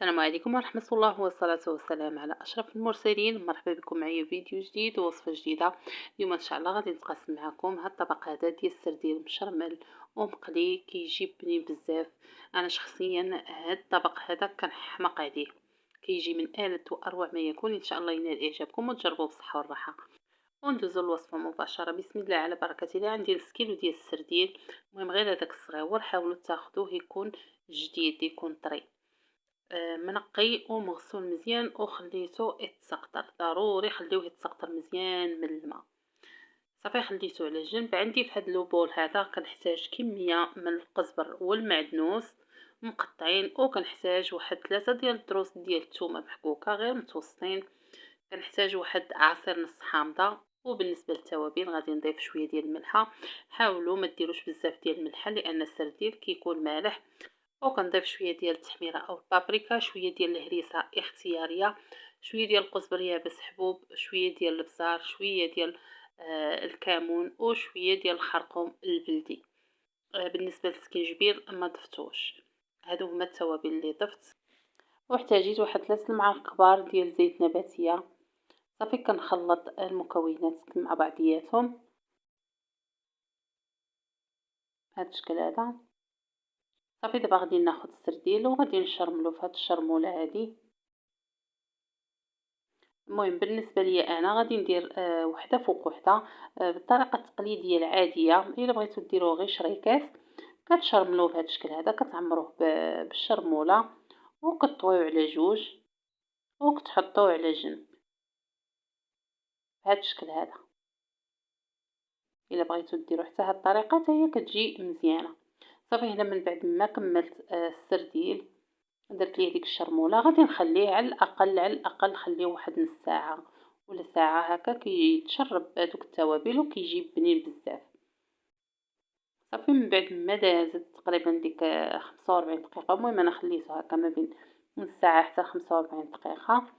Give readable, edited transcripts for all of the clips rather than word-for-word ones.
السلام عليكم ورحمة الله والصلاة والسلام على أشرف المرسلين. مرحبا بكم معايا فيديو جديد ووصفة جديدة. اليوم إن شاء الله غادي نتقاسم معكم هاد الطبق هذا ديال السردين مشرمل ومقلي كيجي بنين بزاف. أنا شخصيا هاد الطبق هذا كنحماق عليه، كيجي من آلة وأروع ما يكون. إن شاء الله ينال إعجابكم وتجربوه بالصحة والراحة. وندوزو للوصفة مباشرة. بسم الله على بركة الله. عندي نص كيلو ديال السردين، المهم غير هذاك الصغيور، حاولوا تاخذوه يكون جديد يكون طري، منقي ومغسول مزيان وخليته يتسقطر. ضروري خليوه يتسقطر مزيان من الماء. صافي خليته على جنب. عندي في هذا لوبول هذا كنحتاج كميه من القزبر والمعدنوس مقطعين، وكنحتاج واحد 3 ديال الدروس ديال الثومه محكوكه غير متوسطين. كنحتاج واحد عصير نص حامضه. وبالنسبه للتوابل غادي نضيف شويه ديال الملحه. حاولوا ما ديروش بزاف ديال الملحه لان السردين كيكون مالح. وكنضيف شويه ديال التحميره او البابريكا، شويه ديال الهريسه اختياريه، شويه ديال الكزبر يابس حبوب، شويه ديال الابزار، شويه ديال الكمون، وشويه ديال الخرقوم البلدي. بالنسبه للسكينجبير ما ضفتوش. هادو هما التوابل اللي ضفت. واحتاجيت واحد 3 معالق كبار ديال زيت نباتيه. صافي كنخلط المكونات مع بعضياتهم بهذا الشكل هذا. صافي دابا غادي ناخذ السردين وغادي نشرملو في هاد الشرموله هادي. المهم بالنسبه لي انا غادي ندير وحده فوق وحده، بالطريقه التقليديه العاديه. الا بغيتو ديروه غير شريكات كتشرملوه بهذا الشكل هذا، كتعمروه بالشرموله وكطويو على جوج وكتحطوه على جنب بهذا الشكل هذا. الا بغيتو ديروا حتى هاد الطريقه حتى هي كتجي مزيانه. صافي هنا من بعد ما كملت السردين درت ليه ديك الشرموله، غادي نخليه على الاقل نخليه واحد نص ساعه ولا ساعه هكا كيتشرب هذوك التوابل وكيجي بنين بزاف. صافي من بعد ما دازت تقريبا ديك 45 دقيقه، المهم انا خليته هكا ما بين نص ساعه حتى 45 دقيقه.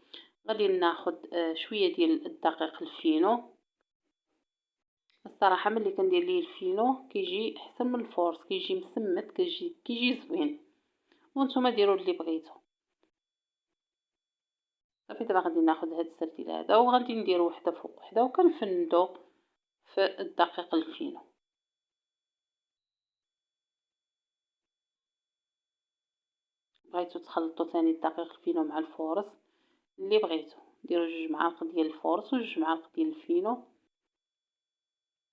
غادي ناخذ شويه ديال الدقيق الفينو. الصراحه ملي كندير ليه الفينو كيجي احسن من الفورس، كيجي مسمت، كيجي زوين. وانتم ديروا اللي بغيتو. صافي دابا غادي ناخذ هاد السردين هذا وغادي ندير وحده فوق وحده وكنفندو في الدقيق الفينو. بغيتو تخلطوا ثاني الدقيق الفينو مع الفورص اللي بغيتو، ديروا 2 معالق ديال الفورص و2 معالق ديال الفينو.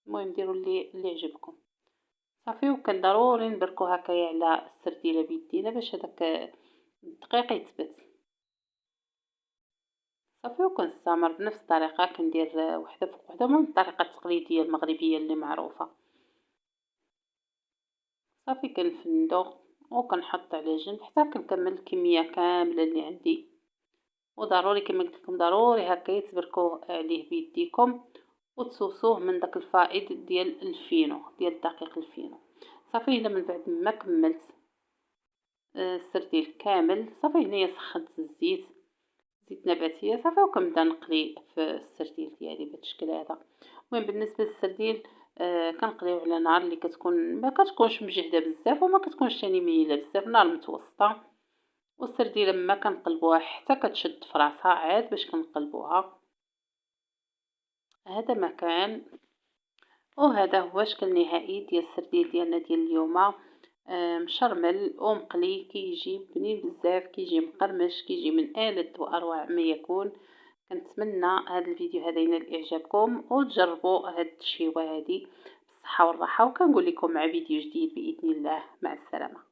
المهم ديروا اللي عجبكم. صافي وكان ضروري نبركو هكايا على السرديله بيدينا باش هذاك الدقيق يثبت. صافي وكنستمر بنفس الطريقه كندير وحده فوق وحده من الطريقه التقليديه المغربيه اللي معروفه. صافي كنفندو وكنحط على جنب حتى كنكمل الكميه كامله اللي عندي. وضروري كما قلت لكم ضروري هكا تبركوه عليه بيديكم وتصوصوه من داك الفائض ديال الفينو ديال الدقيق الفينو. صافي هنا من بعد ما كملت السردين كامل، صافي هنايا سخنت الزيت، زيت نباتيه. صافي وكنبدا نقلي في السردين ديالي بهذا الشكل هذا. المهم بالنسبه للسردين كنقليو على نار اللي ما كتكونش مجهده بزاف وما كتكونش ثاني مهيله بزاف، نار متوسطه. والسردين لما كنقلبوها حتى كتشد في راسها عاد باش كنقلبوها. هذا مكان. وهذا هو شكل نهائي ديال السردين ديالنا ديال اليوم. مشرمل ومقلي كيجي بنين بزاف، كيجي مقرمش، كيجي من آلة واروع ما يكون. كنتمنى هذا الفيديو هذا ينال اعجابكم وتجربوا هاد الشيوه هذه بالصحه والراحه. وكنقول لكم مع فيديو جديد باذن الله. مع السلامه.